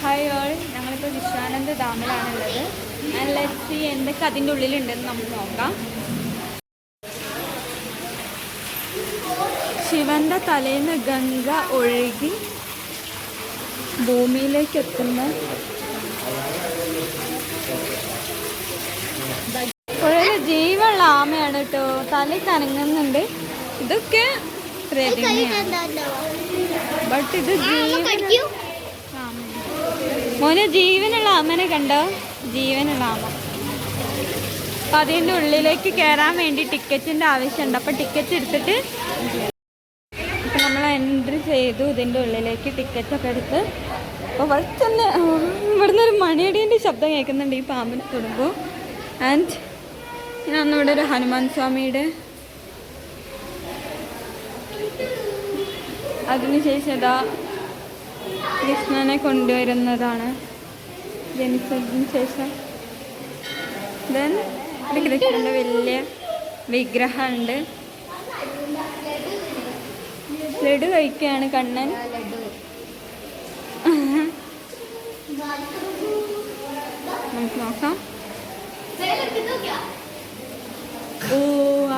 Hi all, ഞങ്ങളിപ്പോൾ വിശ്വാനന്ദ ഡാമിലാണുള്ളത്. And let's see എന്തൊക്കെ അതിൻ്റെ ഉള്ളിലുണ്ടെന്ന് നമുക്ക് നോക്കാം. ശിവന്റെ തലേന്ന് ഗംഗ ഒഴുകി ഭൂമിയിലേക്ക് എത്തുന്ന ഒരു ജീവുള്ള ആമയാണ് കേട്ടോ. തല കനങ്ങുന്നുണ്ട്. ഇതൊക്കെ ബട്ട് ഇത് മോനെ ജീവനുള്ള ആമനെ കണ്ടോ? ജീവനുള്ള ആമ. അപ്പം അതിൻ്റെ ഉള്ളിലേക്ക് കയറാൻ വേണ്ടി ടിക്കറ്റിൻ്റെ ആവശ്യമുണ്ട്. അപ്പം ടിക്കറ്റ് എടുത്തിട്ട് ഇപ്പം നമ്മൾ എൻട്രി ചെയ്തു ഇതിൻ്റെ ഉള്ളിലേക്ക്. ടിക്കറ്റൊക്കെ എടുത്ത് അപ്പോൾ തന്നെ ഇവിടുന്ന് ഒരു മണിയടീൻ്റെ ശബ്ദം കേൾക്കുന്നുണ്ട് ഈ പാമ്പിനെ തൊടുമ്പോൾ. ആൻഡ് ഞാൻ അന്നിവിടെ ഒരു ഹനുമാൻ സ്വാമിയുടെ, അതിനുശേഷം ഇതാ കൃഷ്ണനെ കൊണ്ടുവരുന്നതാണ് ജനിച്ചതിന് ശേഷം. ദെൻ ഒരു കൃഷ്ണൻ്റെ വലിയ വിഗ്രഹമുണ്ട്. ലഡു കഴിക്കുകയാണ് കണ്ണൻ. നമുക്ക് നോക്കാം. ഓ,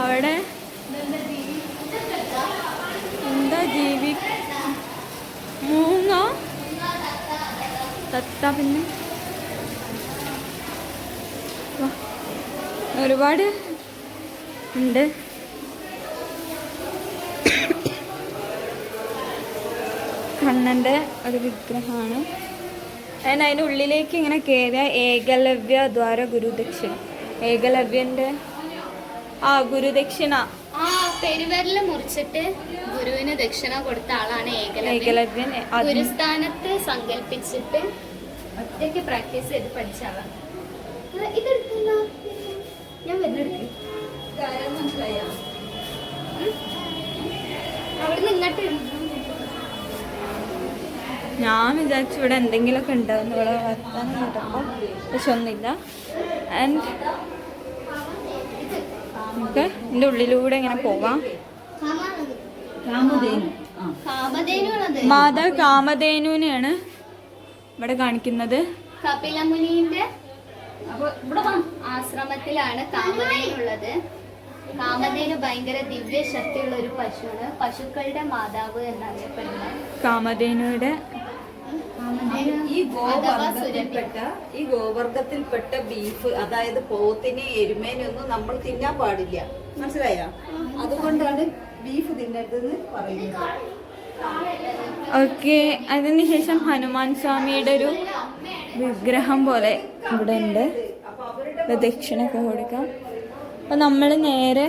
അവിടെ എന്താ ജീവി മൂങ്ങ തത്ത, പിന്നെ ഒരുപാട് ഉണ്ട്. കണ്ണൻ്റെ ഒരു വിഗ്രഹമാണ്. ഞാൻ അതിൻ്റെ ഉള്ളിലേക്ക് ഇങ്ങനെ കയറിയ ഏകലവ്യ ദ്വാര ഗുരുദക്ഷിണ. ഏകലവ്യൻ്റെ ഗുരുദക്ഷിണ, പെരുവരല് മുറിച്ചിട്ട് ഗുരുവിന് ദക്ഷിണ കൊടുത്ത ആളാണ് ഏകലവ്യൻ. ഗുരുസ്ഥാനത്ത് സങ്കല്പിച്ചിട്ട് ഒറ്റയ്ക്ക് പ്രാക്ടീസ് ചെയ്ത് പഠിച്ച ആളാണ്. ഇതെടുക്കുന്ന ഞാൻ വരുന്നെടുക്കും അവിടുന്ന് ഇങ്ങോട്ട്. ഞാൻ വിചാരിച്ചു ഇവിടെ എന്തെങ്കിലുമൊക്കെ ഉണ്ടാവും ഇവിടെ വർത്താനം കേട്ടപ്പോൾ, പക്ഷെ ഒന്നുമില്ല. ആൻഡ് നമുക്ക് ഇതിൻ്റെ ഉള്ളിലൂടെ ഇങ്ങനെ പോവാം. മാതാ കാമധേനുവിനെയാണ് ഇവിടെ കാണിക്കുന്നത്. കപിലമുനിന്റെ ആശ്രമത്തിലാണ് കാമധേനുള്ളത്. കാമധേനു ഭയങ്കര ദിവ്യ ശക്തിയുള്ള ഒരു പശുവാണ്. പശുക്കളുടെ മാതാവ് എന്നറിയപ്പെടുന്നത് കാമധേനുയുടെ. ഈ ഗോവർഗത്തിൽപ്പെട്ട ബീഫ്, അതായത് പോത്തിനെ എരുമേനൊന്നും നമ്മൾ തിന്നാൻ പാടില്ല, മനസ്സിലായോ? അതുകൊണ്ടാണ് ബീഫ് തിന്നരുതെന്ന് പറയുന്നത്. ഓക്കെ, അതിനുശേഷം ഹനുമാൻ സ്വാമിയുടെ ഒരു വിഗ്രഹം പോലെ ഇവിടെ ഉണ്ട്. ദക്ഷിണൊക്കെ കൊടുക്കാം. അപ്പം നമ്മൾ നേരെ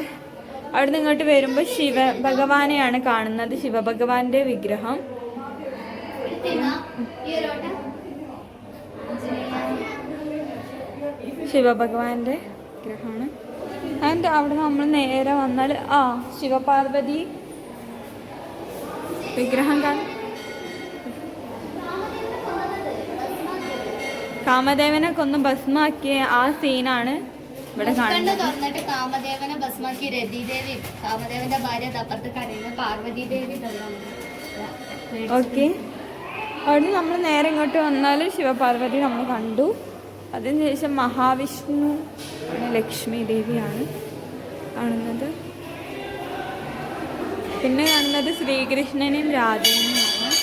അവിടെ നിന്ന് ഇങ്ങോട്ട് വരുമ്പോൾ ശിവഭഗവാനെയാണ് കാണുന്നത്. ശിവഭഗവാന്റെ വിഗ്രഹം. ശിവഭഗവാന്റെ വിഗ്രഹമാണ്. ആൻഡ് അവിടെ നമ്മൾ നേരെ വന്നാൽ ശിവപാർവതി വിഗ്രഹം കാണും. കാമദേവനെ കൊന്ന് ഭസ്മാക്കിയ ആ സീനാണ് ഇവിടെ കാണുന്നത്. കാമദേവനെ ഭസ്മാക്കി രതിദേവി, കാമദേവന്റെ ഭാര്യ അപ്പുറത്ത് കരയുന്ന പാർവതി ദേവി. ഓക്കെ, അവിടെ നമ്മൾ നേരെ ഇങ്ങോട്ട് വന്നാൽ ശിവപാർവതി നമ്മൾ കണ്ടു. അതിനുശേഷം മഹാവിഷ്ണു, ലക്ഷ്മി ദേവിയാണ് കാണുന്നത്. പിന്നെ കാണുന്നത് ശ്രീകൃഷ്ണനെയും രാധേനെയുമാണ്.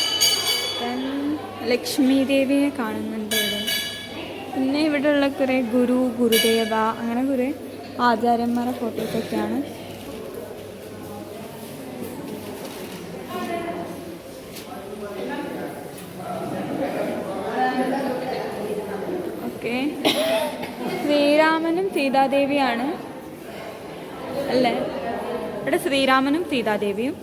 ലക്ഷ്മി ദേവിയെ കാണുന്നുണ്ട് ഇവിടെ. പിന്നെ ഇവിടെയുള്ള കുറേ ഗുരുദേവ, അങ്ങനെ കുറേ ആചാര്യന്മാരുടെ ഫോട്ടോസൊക്കെയാണ്. ഓക്കെ, ശ്രീരാമനും സീതാദേവിയാണ് അല്ലേ? ഇവിടെ ശ്രീരാമനും സീതാദേവിയും.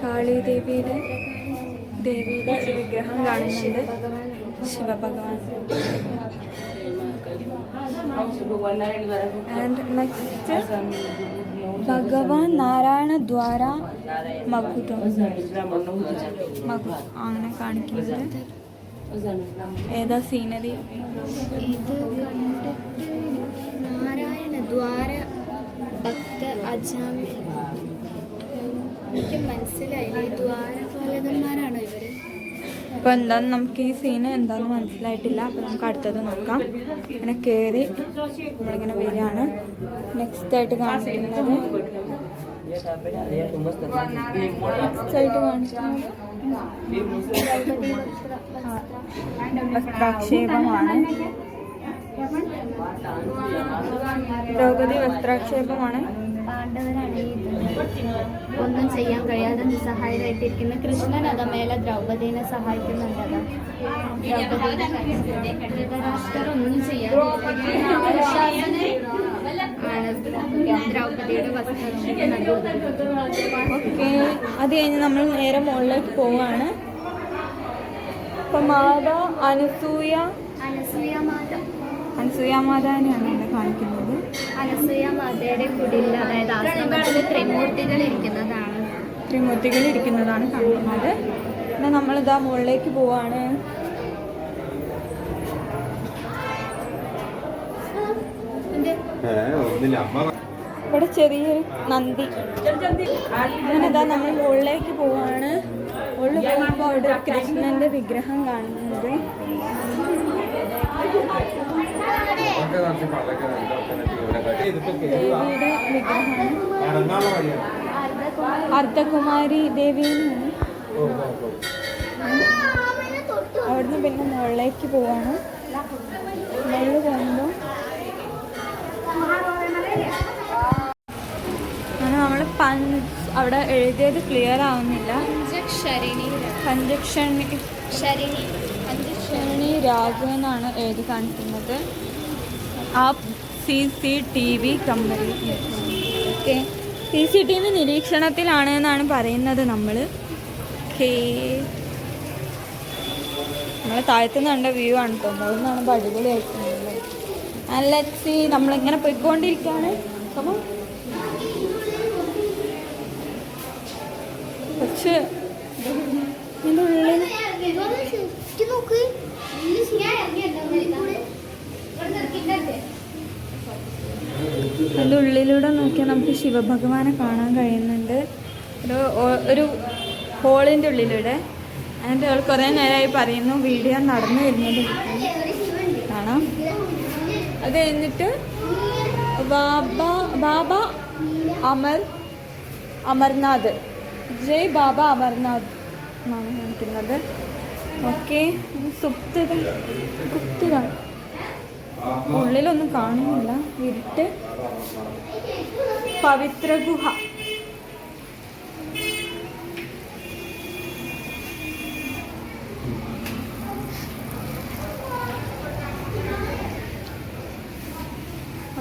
കാളിദേവിയുടെ ഒരു വിഗ്രഹം കാണുന്നുണ്ട്. ശിവഭഗവാൻ. ആൻഡ് നെക്സ്റ്റ് ഭഗവാൻ നാരായണ ദ്വാര മകുടം, അങ്ങനെ കാണിക്കുന്നത്. ഏതാ സീനറി? ഇത് കണ്ടിട്ട് നാരായണ ദ്വാര ആജാമി എനിക്ക് മനസ്സിലായില്ല. ഈ ദ്വാരപാലകന്മാരാണോ ഇവര്? അപ്പോൾ എന്താന്ന് നമുക്ക് ഈ സീന് എന്താണെന്ന് മനസ്സിലായിട്ടില്ല. അപ്പോൾ നമുക്ക് അടുത്തത് നോക്കാം. ഇങ്ങനെ കയറി നമ്മളിങ്ങനെ വരികയാണ്. നെക്സ്റ്റ് ആയിട്ട് കാണിക്കുന്നത് വസ്ത്രാക്ഷേപമാണ്. ദ്രൗപദി വസ്ത്രാക്ഷേപമാണ്. പാണ്ഡവരാണ് ഈ ഒന്നും ചെയ്യാൻ കഴിയാതെ നിസ്സഹായരായിട്ടിരിക്കുന്ന കൃഷ്ണൻ അതമേലെ ദ്രൗപദീനെ സഹായിക്കുന്നുണ്ട്. ധൃതരാഷ്ട്രർ ഒന്നും ചെയ്യാതെ ദ്രൗപദിയുടെ വസ്ത്രം. ഓക്കെ, അത് കഴിഞ്ഞ് നമ്മൾ നേരെ മുകളിലേക്ക് പോവാണ്. അപ്പൊ മാത അനസൂയാമാതാവിനെയാണ് ഇവിടെ കാണിക്കുന്നത്. അനസൂയാമാതയുടെ കുടിൽ, അതായത് ആശ്രമത്തിൽ ത്രിമൂർത്തികൾ ഇരിക്കുന്നതാണ് കാണിക്കുന്നത്. പിന്നെ നമ്മളിതാ മുകളിലേക്ക് പോവാണ്. ഇവിടെ ചെറിയൊരു നന്ദി. അങ്ങനെതാ നമ്മൾ മുകളിലേക്ക് പോവാണ്. മുകളിൽ പോകുമ്പോൾ അവിടെ കൃഷ്ണന്റെ വിഗ്രഹം കാണുന്നത്. ദേവിയുടെ വിഗ്രഹമാണ്. അർദ്ധകുമാരി ദേവിയാണ്. അവിടുന്ന് പിന്നെ മുകളിലേക്ക് പോവാണ്. മുകളിൽ പോകുമ്പോൾ അങ്ങനെ നമ്മൾ അവിടെ എഴുതിയത് ക്ലിയർ ആവുന്നില്ല. പഞ്ചക്ഷണി രാഘു എന്നാണ് എഴുതി കാണിക്കുന്നത്. ആ CCTV കമ്പനി. ഓക്കെ, CCTV നിരീക്ഷണത്തിലാണ് എന്നാണ് പറയുന്നത്. നമ്മൾ താഴത്തുനിന്ന് കണ്ട വ്യൂ ആണ് കേട്ടോ. മുകളിൽ നിന്നാണ് അടിപൊളിയായിട്ടുള്ളത്. അല്ലച്ചി നമ്മളിങ്ങനെ പോയിക്കൊണ്ടിരിക്കുകയാണ്. പക്ഷെ ഇതിൻ്റെ ഉള്ളിൽ അതിൻ്റെ ഉള്ളിലൂടെ നോക്കിയാൽ നമുക്ക് ശിവഭഗവാനെ കാണാൻ കഴിയുന്നുണ്ട്. ഒരു ഹോളിൻ്റെ ഉള്ളിലൂടെ. അതിൻ്റെ ആൾ കുറേ നേരമായി പറയുന്നു വീഡിയോ നടന്നു വരുന്നത് കാണാം. അത് കഴിഞ്ഞിട്ട് ബാബ അമർനാഥ്, ജയ് ബാബ അമർനാഥ് എന്നാണ് കാണിക്കുന്നത്. ഓക്കെ, ഗുപ്തതാണ്. ഉള്ളിലൊന്നും കാണുന്നില്ല, ഇരുട്ട്. പവിത്ര ഗുഹ.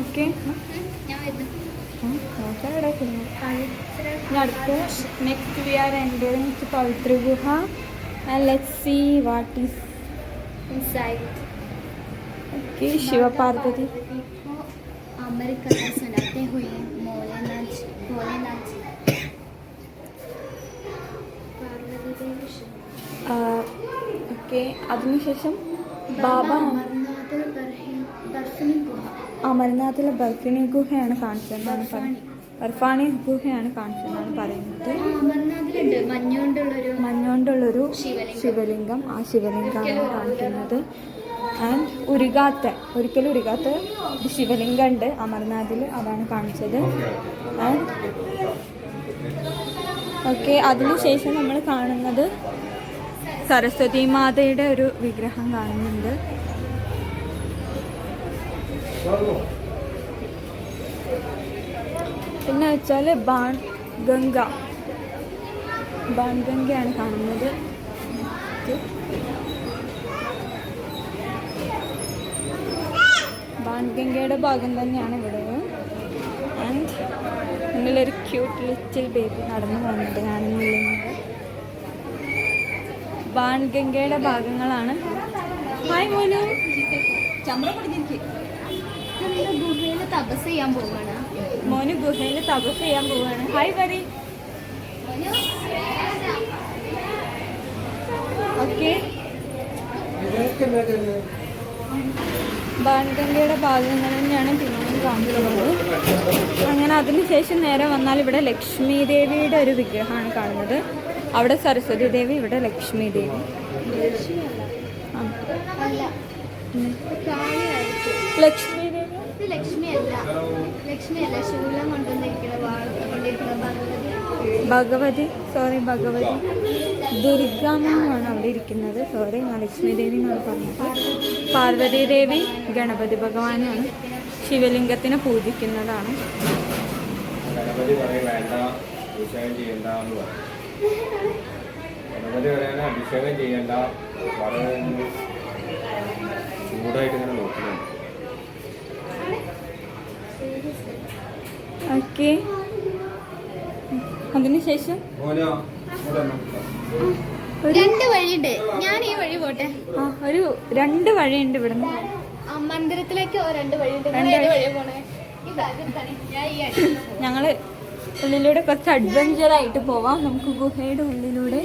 ഓക്കെ, അടുത്ത് next we are entering to Pavithra Guha. And let's see what is inside. Okay, Shiva Parvati. अमर कथा सुनाते हुए भोलेनाथ पार्वती देवी. ഓക്കെ, അതിനുശേഷം ബാബ അമർനാഥിലെ ബർഫിനി ഗുഹയാണ് കാണിച്ചതെന്നാണ് ബർഫാനി ഗുഹയാണ് കാണിച്ചതെന്നാണ് പറയുന്നത്. മഞ്ഞുകൊണ്ടുള്ളൊരു ശിവലിംഗം. ആ ശിവലിംഗമാണ് കാണിക്കുന്നത്. ആൻഡ് ഒരിക്കലും ഉരുകാത്ത ഒരു ശിവലിംഗം ഉണ്ട് അമർനാഥിൽ, അതാണ് കാണിച്ചത്. ആൻഡ് ഓക്കെ, അതിനുശേഷം നമ്മൾ കാണുന്നത് സരസ്വതി മാതയുടെ ഒരു വിഗ്രഹം കാണുന്നുണ്ട്. പിന്നെ വെച്ചാൽ ബാൺഗംഗയാണ് കാണുന്നത്. ബാൺഗംഗയുടെ ഭാഗം തന്നെയാണ് ഇവിടെ. ആൻഡ് മുന്നിലൊരു ക്യൂട്ട് ലിറ്റിൽ ബേബി നടന്നു പോകുന്നുണ്ട്. ഞാനൊന്നുമില്ല. ബാൺഗംഗയുടെ ഭാഗങ്ങളാണ്. ഹായ് മോനു. ഗുഹയിൽ തപസ് ചെയ്യാൻ പോവാണ്. മോന് ഗുഹയിൽ തപസ് ചെയ്യാൻ പോവാണ്. ഹായ് പരി. ഓക്കെ, ബാൺഗംഗയുടെ ഭാഗങ്ങൾ തന്നെയാണ് പിന്നെയും കാണിക്കുന്നത്. അങ്ങനെ അതിനുശേഷം നേരെ വന്നാൽ ഇവിടെ ലക്ഷ്മി ദേവിയുടെ ഒരു വിഗ്രഹമാണ് കാണുന്നത്. അവിടെ സരസ്വതി ദേവി, ഇവിടെ ലക്ഷ്മി ദേവി. ലക്ഷ്മി ദേവി ലക്ഷ്മിയല്ല, ശൂലം കൊണ്ടിരിക്കുന്ന ഭഗവതി. ദുർഗാമ്മയാണ് അവിടെ ഇരിക്കുന്നത്. സോറി, ഞാൻ ലക്ഷ്മി ദേവി എന്നാണ് പറഞ്ഞത്. പാർവതി ദേവി ഗണപതി ഭഗവാനാണ്. ശിവലിംഗത്തിനെ പൂജിക്കുന്നതാണ്. ഗണപതി വേണ്ട അഭിഷേകം ചെയ്യണ്ട എന്ന് പറയും. ഗണപതി പറയാൻ അഭിഷേകം ചെയ്യണ്ട, വളരെ ചൂടായിട്ട് ഇങ്ങനെ നോക്കുന്നുണ്ട്. ഓക്കെ, അതിനുശേഷം രണ്ട് വഴിയുണ്ട്. ഞാൻ ഈ വഴി പോട്ടെ. ഒരു 2 വഴിയുണ്ട് ഇവിടുന്ന്. മന്ദിരത്തിലേക്ക് 2 വഴിയുണ്ട്. വഴി പോണേ. ഞങ്ങള് ഉള്ളിലൂടെ കുറച്ച് അഡ്വഞ്ചർ ആയിട്ട് പോവാം. നമുക്ക് ഗുഹയുടെ ഉള്ളിലൂടെ.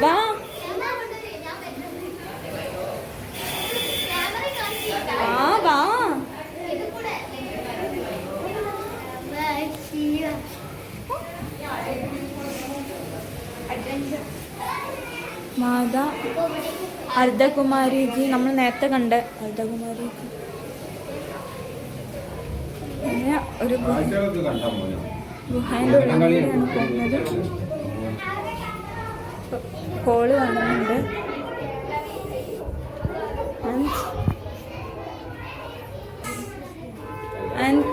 വാ, വാ. മാതാ അർദ്ധകുമാരിജി, നമ്മൾ നേരത്തെ കണ്ട അർദ്ധകുമാരിജി. പിന്നെ ഒരു ഗുഹേൻ്റെ ഉള്ളിലൂടെയാണ് പോകുന്നത്. കോള് കാണുന്നുണ്ട്. ആൻഡ്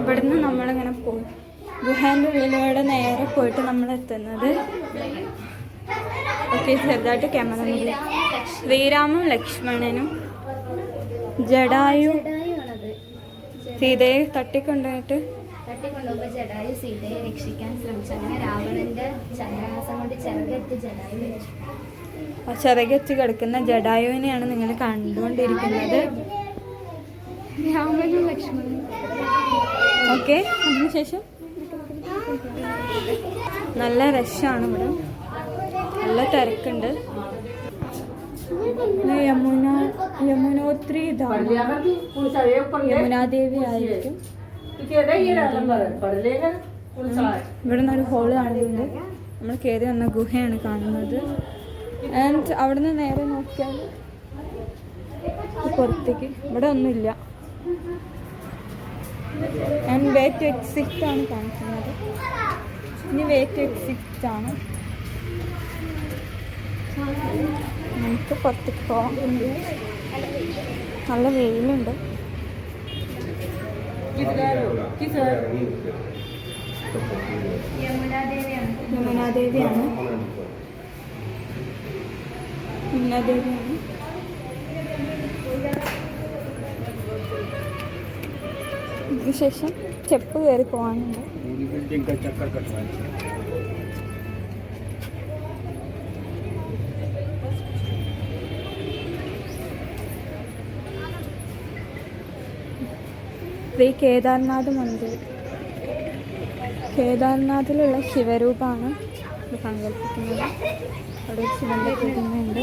ഇവിടുന്ന് നമ്മളിങ്ങനെ പോകും. ഗുഹേൻ്റെ ഉള്ളിലൂടെ നേരെ പോയിട്ട് നമ്മൾ എത്തുന്നത്. ഓക്കെ, ചെറുതായിട്ട് ക്യാമറ. ശ്രീരാമും ലക്ഷ്മണനും ജടായു സീതയെ തട്ടിക്കൊണ്ടുപോയിട്ട് ജടായു സീതയെ രക്ഷിക്കാൻ ശ്രമിച്ചു. അങ്ങനെ രാവണന്റെ ചന്ദ്രഹാസം കൊണ്ട് ചിറകെത്തി ജടായു രക്ഷിച്ചു. ചിറകെത്തി കിടക്കുന്ന ജടായുവിനെയാണ് നിങ്ങൾ കണ്ടുകൊണ്ടിരിക്കുന്നത്. രാമനും ലക്ഷ്മണനും. ഓക്കെ, അതിനുശേഷം നല്ല റഷാണ് ഇവിടെ, നല്ല തിരക്കുണ്ട്. യമുനോത്രി യമുനാദേവി ആയിരിക്കും. ഇവിടെ നിന്ന് ഒരു ഹോള് കാണുന്നുണ്ട്. നമ്മൾ കയറി വന്ന ഗുഹയാണ് കാണുന്നത്. ആൻഡ് അവിടെ നിന്ന് നേരെ നോക്കിയാൽ പുറത്തേക്ക് ഇവിടെ ഒന്നുമില്ല. ആൻഡ് വേ ടു എക്സിറ്റ് ആണ് കാണിക്കുന്നത്. ഇനി വേ ടു എക്സിറ്റ് ആണ്. നമുക്ക് പുറത്തേക്ക് പോകാം. നല്ല വെയിലുണ്ട്. യമുനാദേവിയാണ്. യമുനാദേവിയാണ്. അതിനുശേഷം സ്റ്റെപ്പ് കയറി പോകാനുണ്ട്. ശ്രീ കേദാർനാഥ് മന്ദിർ. കേദാർനാഥിലുള്ള ശിവരൂപമാണ് ഇത് സങ്കല്പിക്കുന്നത്. അവിടെ ശിവന്റെ പ്രതിമയുണ്ട്.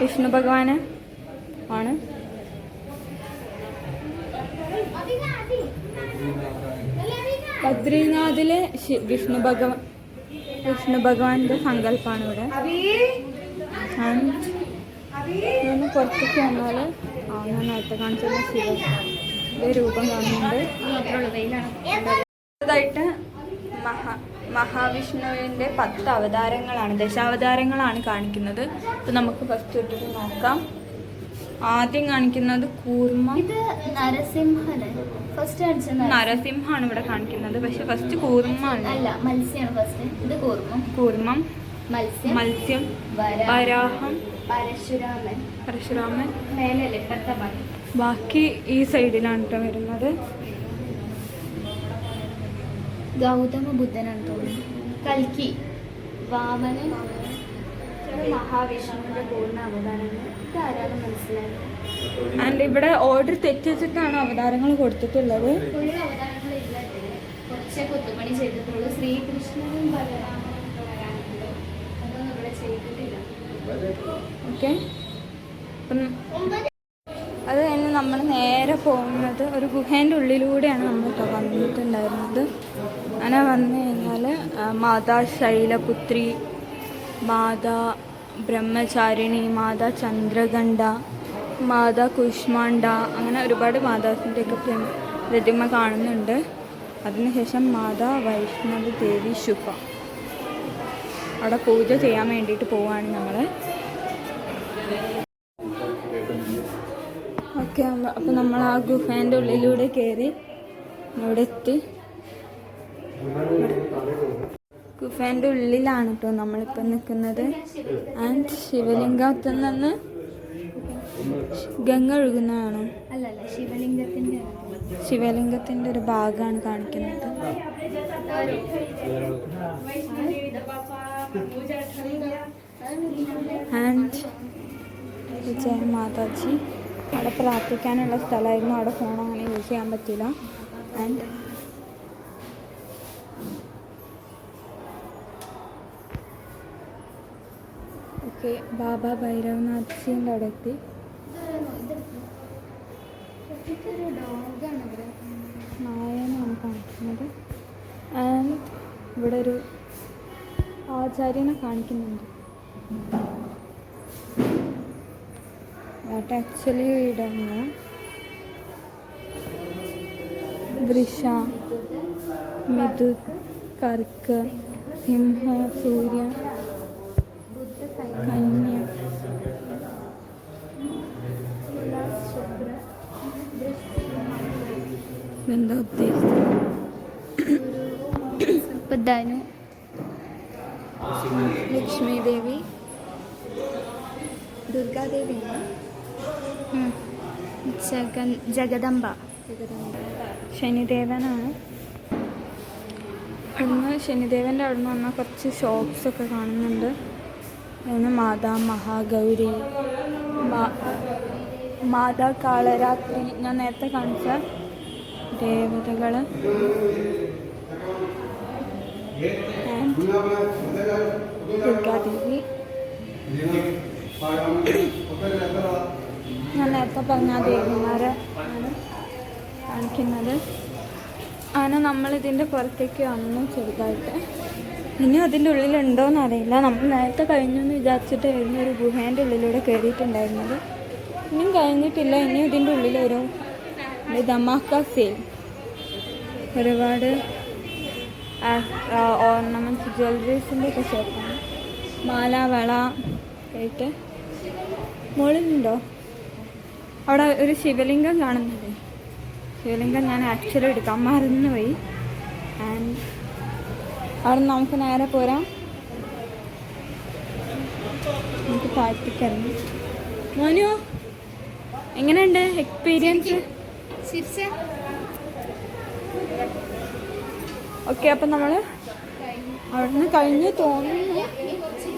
വിഷ്ണു ഭഗവാന് ആണ്. ബദ്രീനാഥിലെ വിഷ്ണു ഭഗവാന്റെ സങ്കല്പമാണ് ഇവിടെ. ഇതൊന്ന് പുറത്തേക്ക് വന്നാൽ ഞാൻ നേരത്തെ കാണിച്ചുള്ള ശിവന്റെ രൂപം കാണുന്നുണ്ട്. അടുത്തതായിട്ട് മഹാവിഷ്ണുവിൻ്റെ 10 അവതാരങ്ങളാണ്, ദശാവതാരങ്ങളാണ് കാണിക്കുന്നത്. അപ്പോൾ നമുക്ക് ഫസ്റ്റ് തൊട്ടിട്ട് നോക്കാം. ആദ്യം കാണിക്കുന്നത് കൂർമ്മ. നരസിംഹമാണ് ഇവിടെ കാണിക്കുന്നത്. പക്ഷെ ഫസ്റ്റ് കൂർമ്മ അല്ല, മത്സ്യമാണ് ഫസ്റ്റ്. ഇത് കൂർമ്മം, മത്സ്യം, വരാഹം, പരശുരാമൻ. ബാക്കി ഈ സൈഡിലാണ് കേട്ടോ വരുന്നത്. ഗൗതമ ബുദ്ധനാണ് തോന്നുന്നു. കൽക്കി, വാമനൻ, മഹാവിഷ്ണുവിന്റെ പൂർണ്ണ അവതാരമാണ്. ഇത് ആരാലും മനസ്സിലായത്. ആൻഡ് ഇവിടെ ഓർഡർ തെറ്റിച്ചിട്ടാണ് അവതാരങ്ങൾ കൊടുത്തിട്ടുള്ളത്. ഫുൾ അവതാരങ്ങളില്ല ഇതില്. കുറച്ചേ കൊത്തുപണി ചെയ്തിട്ടുള്ളൂ. ശ്രീകൃഷ്ണനും ബലരാമനും വരാനുണ്ട്. അതൊന്നും ഇവിടെ ചെയ്തിട്ടില്ല. ഓക്കെ, അപ്പം അത് കഴിഞ്ഞ് നമ്മൾ നേരെ പോകുന്നത് ഒരു ഗുഹേൻ്റെ ഉള്ളിലൂടെയാണ് നമ്മൾ വന്നിട്ടുണ്ടായിരുന്നത്. അങ്ങനെ വന്നു കഴിഞ്ഞാൽ മാതാ ശൈലപുത്രി, മാതാ ബ്രഹ്മചാരിണി, മാതാ ചന്ദ്രഗണ്ഡ, മാതാ കുഷ്മാണ്ഡ, അങ്ങനെ ഒരുപാട് മാതാസിൻ്റെയൊക്കെ പ്രതിമ കാണുന്നുണ്ട്. അതിനുശേഷം മാതാ വൈഷ്ണവ ദേവി ശുഭ, അവിടെ പൂജ ചെയ്യാൻ വേണ്ടിയിട്ട് പോവുകയാണ് നമ്മൾ. ഓക്കെ, അപ്പോൾ നമ്മൾ ആ ഗുഹേൻ്റെ ഉള്ളിലൂടെ കയറി ഇവിടെ എത്തി. ഗുഹേൻ്റെ ഉള്ളിലാണ് കേട്ടോ നമ്മളിപ്പോൾ നിൽക്കുന്നത്. ആൻഡ് ശിവലിംഗത്തിൽ നിന്ന് ഗംഗ ഒഴുകുന്നതാണോ? അല്ലല്ല, ശിവലിംഗത്തിന്റെ ശിവലിംഗത്തിൻ്റെ ഒരു ഭാഗമാണ് കാണിക്കുന്നത്. ആൻഡ് ജയ മാതാജി. അവിടെ പ്രാർത്ഥിക്കാനുള്ള സ്ഥലമായിരുന്നു. അവിടെ ഫോൺ അങ്ങനെ യൂസ് ചെയ്യാൻ പറ്റില്ല. ആൻഡ് ഓക്കെ, ബാബ ഭൈരവനാഥ്ജിൻ്റെ അവിടെ എത്തി. നായനാണ് കാണിക്കുന്നത്. ആൻഡ് ഇവിടെ ഒരു ആചാര്യനെ കാണിക്കുന്നുണ്ട്. that actually ഇടുന്ന വൃഷ, മിഥുൻ, കർക്ക്, സിംഹ, സൂര്യ, കന്യ, എന്താ ഉദ്ദേശിച്ചത്? ധനു, ലക്ഷ്മി ദേവി, ദുർഗാദേവിയാണ്, ജഗദംബ, ശനിദേവനാണ്. അവിടുന്ന് ശനിദേവൻ്റെ അവിടുന്ന് വന്നാൽ കുറച്ച് ഷോപ്സൊക്കെ കാണുന്നുണ്ട്. അതിന് മാതാ മഹാഗൗരി, മാതാ കാളരാത്രി, ഞാൻ നേരത്തെ കാണിച്ച ദേവതകൾ, ദുർഗാദേവി, ഞാൻ നേരത്തെ പറഞ്ഞ ദേവിമാരെ ആണ് കാണിക്കുന്നത്. അങ്ങനെ നമ്മളിതിൻ്റെ പുറത്തേക്ക് വന്നു ചെറുതായിട്ട്. ഇനി അതിൻ്റെ ഉള്ളിലുണ്ടോയെന്ന് അറിയില്ല. നമ്മൾ നേരത്തെ കഴിഞ്ഞു എന്ന് വിചാരിച്ചിട്ടായിരുന്നു ഒരു ഗുഹേൻ്റെ ഉള്ളിലൂടെ കയറിയിട്ടുണ്ടായിരുന്നത്. ഇനിയും കഴിഞ്ഞിട്ടില്ല. ഇനിയും ഇതിൻ്റെ ഉള്ളിൽ ഒരു ധമാക്ക സെയിൽ, ഒരുപാട് ഓർണമെൻറ്റ്സ്, ജ്വല്ലറീസിൻ്റെ ഒക്കെ ഷോപ്പാണ്. മാല, വള ആയിട്ട്. മുകളിലുണ്ടോ? അവിടെ ഒരു ശിവലിംഗം കാണുന്നുണ്ട്. ശിവലിംഗം ഞാൻ ആക്ച്വലി എടുക്കാൻ മറന്നുപോയി. ആൻഡ് അവിടെ നമുക്ക് നേരെ പോരാം. നമുക്ക് താഴ്ത്തിക്കറിഞ്ഞു. മോനു, എങ്ങനെയുണ്ട് എക്സ്പീരിയൻസ്? ഓക്കെ, അപ്പം നമ്മൾ അവിടെ നിന്ന് കഴിഞ്ഞ് തോന്നുന്നു.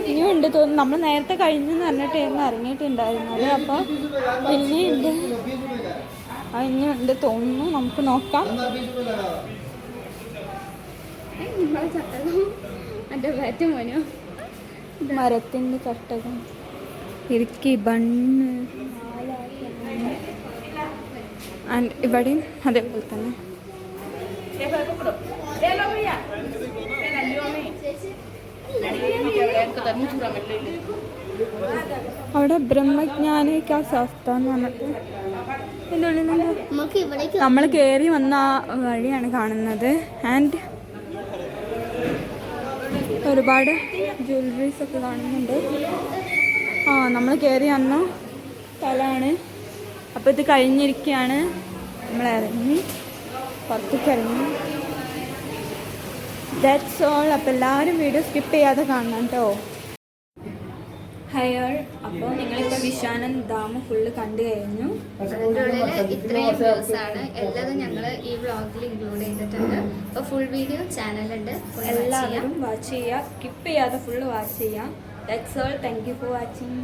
ഇനിയുണ്ട് തോന്നുന്നു. നമ്മൾ നേരത്തെ കഴിഞ്ഞെന്ന് പറഞ്ഞിട്ടായിരുന്നു ഇറങ്ങിയിട്ടുണ്ടായിരുന്നത്. അപ്പോൾ ഇനിയുണ്ട്, ഇനിയുണ്ട് തോന്നുന്നു. നമുക്ക് നോക്കാം. മരത്തിൻ്റെ ചട്ടകം, ഇടുക്കി ബണ്ണ്, ആൻഡ് ഇവിടെയും അതേപോലെ തന്നെ. അവിടെ ബ്രഹ്മജ്ഞാനിക ശാസ്ത്ര എന്ന് പറഞ്ഞിട്ട് ഇതിൻ്റെ ഉള്ളിൽ നിന്ന് നമ്മൾ കയറി വന്ന ആ വഴിയാണ് കാണുന്നത്. ആൻഡ് ഒരുപാട് ജ്വല്ലറീസ് ഒക്കെ കാണുന്നുണ്ട്. നമ്മൾ കയറി വന്ന സ്ഥലമാണ്. അപ്പോൾ ഇത് കഴിഞ്ഞിരിക്കുകയാണ്. നമ്മൾ ഇറങ്ങി പുറത്തേക്ക് ഇറങ്ങി. That's all. അപ്പോൾ എല്ലാവരും വീഡിയോ സ്കിപ്പ് ചെയ്യാതെ കാണണം കേട്ടോ. ഹയർ. അപ്പോൾ നിങ്ങളിപ്പോൾ വിശ്വാനന്ദ് ഡാം ഫുള്ള് കണ്ടു കഴിഞ്ഞു. അതിൻ്റെ ഉള്ളിൽ ഇത്രയും വ്യൂസ് ആണ്. എല്ലാതും ഞങ്ങൾ ഈ വ്ളോഗിൽ ഇൻക്ലൂഡ് ചെയ്തിട്ടുണ്ട്. അപ്പോൾ ഫുൾ വീഡിയോ ചാനലുണ്ട്. എല്ലാവരും വാച്ച് ചെയ്യുക, സ്കിപ്പ് ചെയ്യാതെ ഫുള്ള് വാച്ച് ചെയ്യുക. That's all. Thank you for watching.